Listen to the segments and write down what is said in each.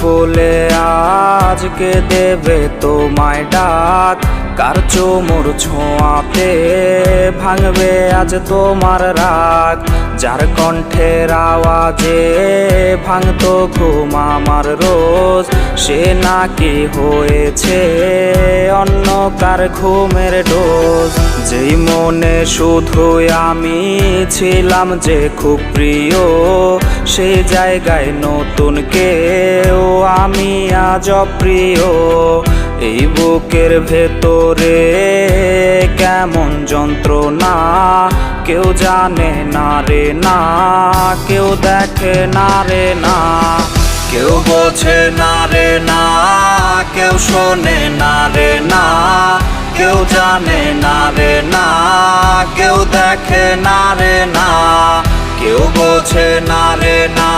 বলে আজকে দেবে তোমায় ডাক, কার চোমর ছোঁয়াতে ভাঙবে আজ তোমার রাগ। যার কণ্ঠের আওয়াজে ভাঙতো ঘুম আমার রোজ, সে নাকি হয়েছে অন্য কার ঘুমের ডোজ। যেই মনে শুধুই আমি ছিলাম যে খুব প্রিয়, সেই জায়গায় নতুন কেউ আমি আজ অপ্রিয়। এই বুকের ভেতরে কেমন যন্ত্রণা, কেউ জানে না রে না, কেউ দেখে না রে না, কেউ বোঝে না রে না, কেউ শোনে না রে না, কেউ জানে না রে না, কেউ দেখে না রে না, কেউ বোঝে না রে না,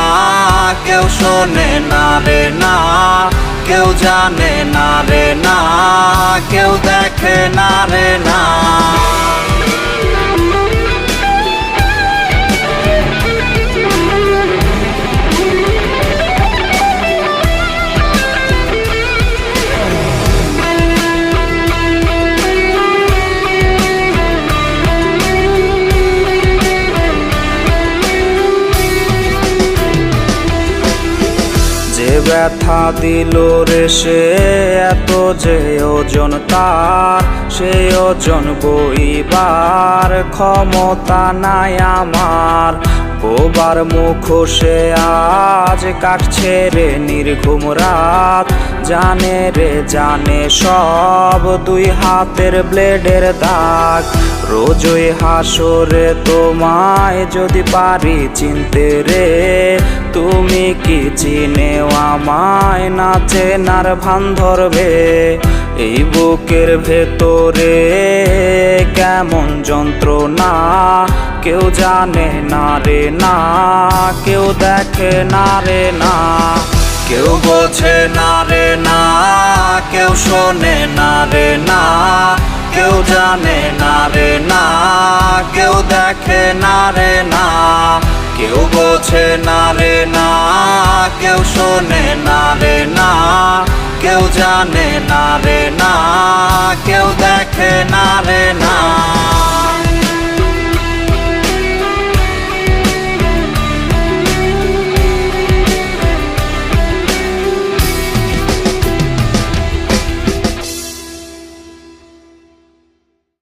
কেউ শোনে না রে না, কেউ জানে না রে না, কেউ দেখে না রে না। ব্যথা দিল রে সে এত যে ওজন তার, সেই ওজন বইবার ক্ষমতা নাই আমার। বোবার মুখোশে আজ কাটছে রে নির্ঘুম রাত, জানে রে জানে সব দুই হাতের ব্লেডের দাগ। রোজই হাসরে তোমায় যদি পারি চিনতে রে, তুমি কি চিনেও আমায় না চেনার ভান ধরবে। এই বুকের ভেতরে কেমন যন্ত্রণা, কেউ জানে না রে না, কেউ দেখে না রে না, কেউ বোঝে না রে না, কেউ শোনে না রে না, কেউ জানে না রে না, কেউ দেখে না রে না, কেউ বোঝে না রে না, কেউ শোনে না রে না, কেউ জানে না রে না, কেউ দেখে না